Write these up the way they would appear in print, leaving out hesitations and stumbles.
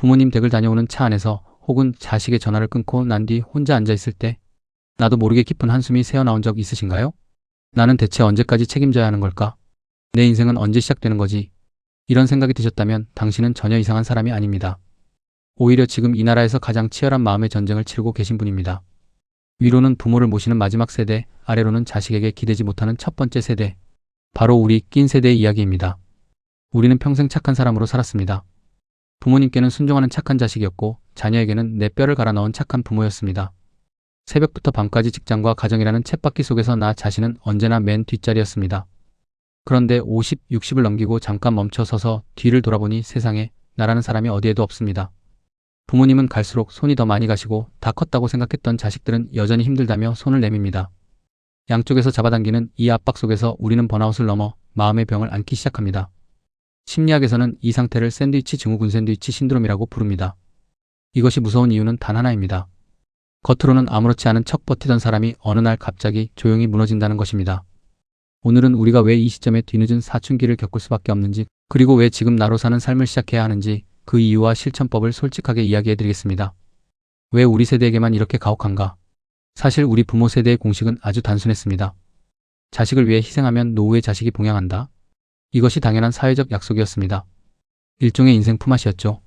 부모님 댁을 다녀오는 차 안에서 혹은 자식의 전화를 끊고 난 뒤 혼자 앉아있을 때 나도 모르게 깊은 한숨이 새어나온 적 있으신가요? 나는 대체 언제까지 책임져야 하는 걸까? 내 인생은 언제 시작되는 거지? 이런 생각이 드셨다면 당신은 전혀 이상한 사람이 아닙니다. 오히려 지금 이 나라에서 가장 치열한 마음의 전쟁을 치르고 계신 분입니다. 위로는 부모를 모시는 마지막 세대, 아래로는 자식에게 기대지 못하는 첫 번째 세대. 바로 우리 낀 세대의 이야기입니다. 우리는 평생 착한 사람으로 살았습니다. 부모님께는 순종하는 착한 자식이었고 자녀에게는 내 뼈를 갈아 넣은 착한 부모였습니다. 새벽부터 밤까지 직장과 가정이라는 쳇바퀴 속에서 나 자신은 언제나 맨 뒷자리였습니다. 그런데 50, 60을 넘기고 잠깐 멈춰 서서 뒤를 돌아보니 세상에 나라는 사람이 어디에도 없습니다. 부모님은 갈수록 손이 더 많이 가시고 다 컸다고 생각했던 자식들은 여전히 힘들다며 손을 내밉니다. 양쪽에서 잡아당기는 이 압박 속에서 우리는 번아웃을 넘어 마음의 병을 앓기 시작합니다. 심리학에서는 이 상태를 샌드위치 증후군 샌드위치 신드롬이라고 부릅니다. 이것이 무서운 이유는 단 하나입니다. 겉으로는 아무렇지 않은 척 버티던 사람이 어느 날 갑자기 조용히 무너진다는 것입니다. 오늘은 우리가 왜 이 시점에 뒤늦은 사춘기를 겪을 수밖에 없는지, 그리고 왜 지금 나로 사는 삶을 시작해야 하는지 그 이유와 실천법을 솔직하게 이야기해드리겠습니다. 왜 우리 세대에게만 이렇게 가혹한가? 사실 우리 부모 세대의 공식은 아주 단순했습니다. 자식을 위해 희생하면 노후에 자식이 봉양한다. 이것이 당연한 사회적 약속이었습니다. 일종의 인생 품앗이었죠.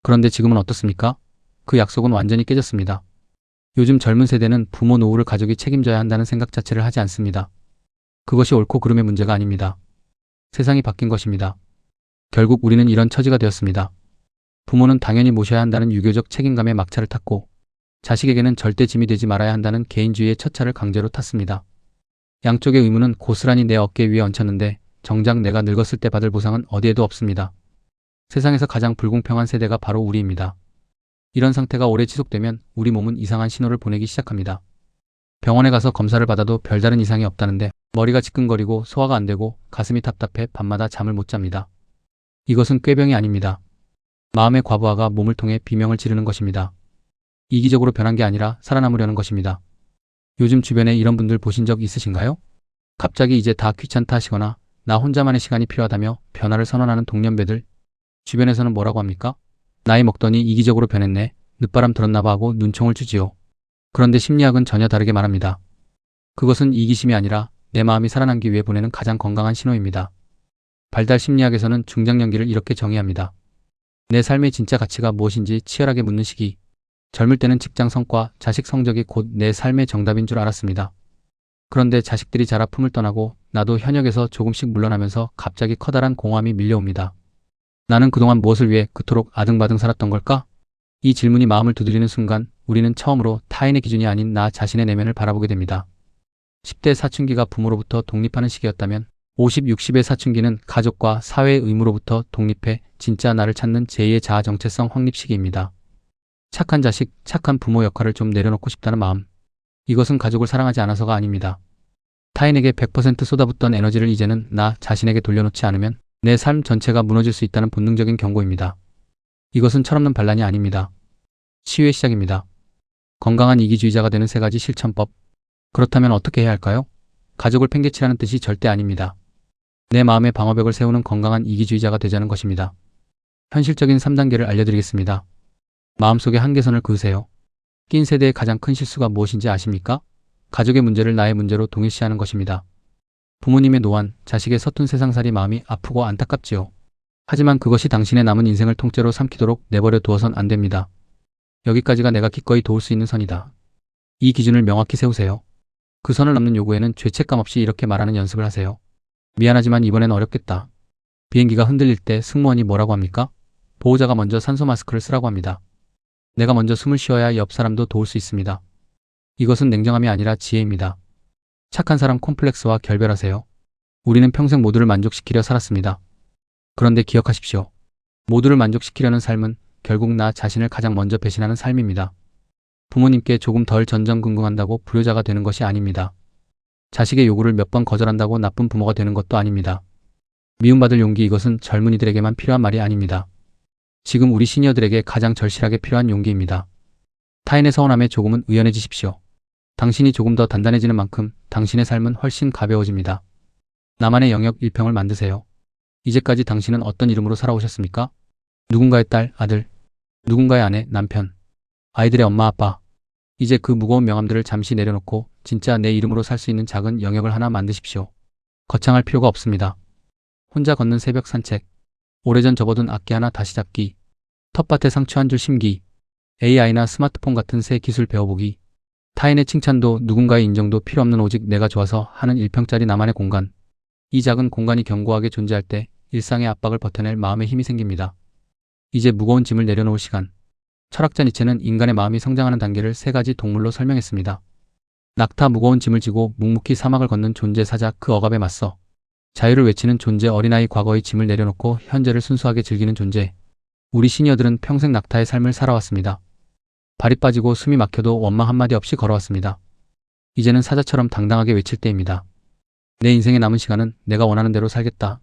그런데 지금은 어떻습니까? 그 약속은 완전히 깨졌습니다. 요즘 젊은 세대는 부모 노후를 가족이 책임져야 한다는 생각 자체를 하지 않습니다. 그것이 옳고 그름의 문제가 아닙니다. 세상이 바뀐 것입니다. 결국 우리는 이런 처지가 되었습니다. 부모는 당연히 모셔야 한다는 유교적 책임감에 막차를 탔고 자식에게는 절대 짐이 되지 말아야 한다는 개인주의의 첫 차를 강제로 탔습니다. 양쪽의 의무는 고스란히 내 어깨 위에 얹혔는데 정작 내가 늙었을 때 받을 보상은 어디에도 없습니다. 세상에서 가장 불공평한 세대가 바로 우리입니다. 이런 상태가 오래 지속되면 우리 몸은 이상한 신호를 보내기 시작합니다. 병원에 가서 검사를 받아도 별다른 이상이 없다는데 머리가 지끈거리고 소화가 안 되고 가슴이 답답해 밤마다 잠을 못 잡니다. 이것은 꾀병이 아닙니다. 마음의 과부하가 몸을 통해 비명을 지르는 것입니다. 이기적으로 변한 게 아니라 살아남으려는 것입니다. 요즘 주변에 이런 분들 보신 적 있으신가요? 갑자기 이제 다 귀찮다 하시거나 나 혼자만의 시간이 필요하다며 변화를 선언하는 동년배들. 주변에서는 뭐라고 합니까? 나이 먹더니 이기적으로 변했네. 늦바람 들었나봐 하고 눈총을 주지요. 그런데 심리학은 전혀 다르게 말합니다. 그것은 이기심이 아니라 내 마음이 살아남기 위해 보내는 가장 건강한 신호입니다. 발달 심리학에서는 중장년기를 이렇게 정의합니다. 내 삶의 진짜 가치가 무엇인지 치열하게 묻는 시기. 젊을 때는 직장 성과, 자식 성적이 곧 내 삶의 정답인 줄 알았습니다. 그런데 자식들이 자라 품을 떠나고 나도 현역에서 조금씩 물러나면서 갑자기 커다란 공허함이 밀려옵니다. 나는 그동안 무엇을 위해 그토록 아등바등 살았던 걸까? 이 질문이 마음을 두드리는 순간 우리는 처음으로 타인의 기준이 아닌 나 자신의 내면을 바라보게 됩니다. 10대 사춘기가 부모로부터 독립하는 시기였다면 50, 60의 사춘기는 가족과 사회의 의무로부터 독립해 진짜 나를 찾는 제2의 자아 정체성 확립 시기입니다. 착한 자식, 착한 부모 역할을 좀 내려놓고 싶다는 마음. 이것은 가족을 사랑하지 않아서가 아닙니다. 타인에게 100% 쏟아붓던 에너지를 이제는 나 자신에게 돌려놓지 않으면 내 삶 전체가 무너질 수 있다는 본능적인 경고입니다. 이것은 철없는 반란이 아닙니다. 치유의 시작입니다. 건강한 이기주의자가 되는 3가지 실천법. 그렇다면 어떻게 해야 할까요? 가족을 팽개치라는 뜻이 절대 아닙니다. 내 마음의 방어벽을 세우는 건강한 이기주의자가 되자는 것입니다. 현실적인 3단계를 알려드리겠습니다. 마음속에 한계선을 그으세요. 낀 세대의 가장 큰 실수가 무엇인지 아십니까? 가족의 문제를 나의 문제로 동일시하는 것입니다. 부모님의 노안, 자식의 서툰 세상살이 마음이 아프고 안타깝지요. 하지만 그것이 당신의 남은 인생을 통째로 삼키도록 내버려 두어선 안 됩니다. 여기까지가 내가 기꺼이 도울 수 있는 선이다. 이 기준을 명확히 세우세요. 그 선을 넘는 요구에는 죄책감 없이 이렇게 말하는 연습을 하세요. 미안하지만 이번엔 어렵겠다. 비행기가 흔들릴 때 승무원이 뭐라고 합니까? 보호자가 먼저 산소 마스크를 쓰라고 합니다. 내가 먼저 숨을 쉬어야 옆 사람도 도울 수 있습니다. 이것은 냉정함이 아니라 지혜입니다. 착한 사람 콤플렉스와 결별하세요. 우리는 평생 모두를 만족시키려 살았습니다. 그런데 기억하십시오. 모두를 만족시키려는 삶은 결국 나 자신을 가장 먼저 배신하는 삶입니다. 부모님께 조금 덜 전전긍긍한다고 불효자가 되는 것이 아닙니다. 자식의 요구를 몇 번 거절한다고 나쁜 부모가 되는 것도 아닙니다. 미움받을 용기, 이것은 젊은이들에게만 필요한 말이 아닙니다. 지금 우리 시니어들에게 가장 절실하게 필요한 용기입니다. 타인의 서운함에 조금은 의연해지십시오. 당신이 조금 더 단단해지는 만큼 당신의 삶은 훨씬 가벼워집니다. 나만의 영역 1평을 만드세요. 이제까지 당신은 어떤 이름으로 살아오셨습니까? 누군가의 딸, 아들. 누군가의 아내, 남편, 아이들의 엄마, 아빠. 이제 그 무거운 명함들을 잠시 내려놓고 진짜 내 이름으로 살 수 있는 작은 영역을 하나 만드십시오. 거창할 필요가 없습니다. 혼자 걷는 새벽 산책, 오래전 접어둔 악기 하나 다시 잡기, 텃밭에 상추 한 줄 심기, AI나 스마트폰 같은 새 기술 배워보기, 타인의 칭찬도 누군가의 인정도 필요 없는 오직 내가 좋아서 하는 1평짜리 나만의 공간. 이 작은 공간이 견고하게 존재할 때 일상의 압박을 버텨낼 마음의 힘이 생깁니다. 이제 무거운 짐을 내려놓을 시간. 철학자 니체는 인간의 마음이 성장하는 단계를 3가지 동물로 설명했습니다. 낙타, 무거운 짐을 지고 묵묵히 사막을 걷는 존재. 사자, 그 억압에 맞서 자유를 외치는 존재. 어린아이, 과거의 짐을 내려놓고 현재를 순수하게 즐기는 존재. 우리 시니어들은 평생 낙타의 삶을 살아왔습니다. 발이 빠지고 숨이 막혀도 원망 한마디 없이 걸어왔습니다. 이제는 사자처럼 당당하게 외칠 때입니다. 내 인생의 남은 시간은 내가 원하는 대로 살겠다.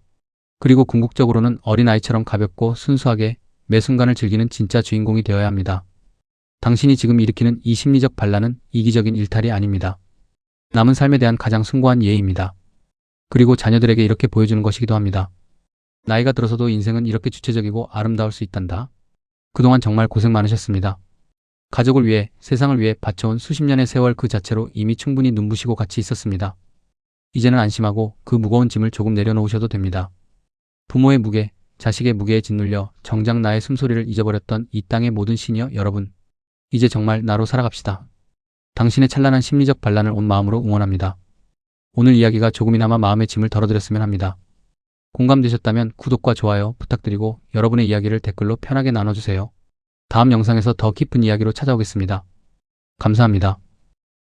그리고 궁극적으로는 어린아이처럼 가볍고 순수하게 매 순간을 즐기는 진짜 주인공이 되어야 합니다. 당신이 지금 일으키는 이 심리적 반란은 이기적인 일탈이 아닙니다. 남은 삶에 대한 가장 숭고한 예의입니다. 그리고 자녀들에게 이렇게 보여주는 것이기도 합니다. 나이가 들어서도 인생은 이렇게 주체적이고 아름다울 수 있단다. 그동안 정말 고생 많으셨습니다. 가족을 위해, 세상을 위해 바쳐온 수십 년의 세월 그 자체로 이미 충분히 눈부시고 가치 있었습니다. 이제는 안심하고 그 무거운 짐을 조금 내려놓으셔도 됩니다. 부모의 무게, 자식의 무게에 짓눌려 정작 나의 숨소리를 잊어버렸던 이 땅의 모든 시니어 여러분. 이제 정말 나로 살아갑시다. 당신의 찬란한 심리적 반란을 온 마음으로 응원합니다. 오늘 이야기가 조금이나마 마음의 짐을 덜어드렸으면 합니다. 공감되셨다면 구독과 좋아요 부탁드리고 여러분의 이야기를 댓글로 편하게 나눠주세요. 다음 영상에서 더 깊은 이야기로 찾아오겠습니다. 감사합니다.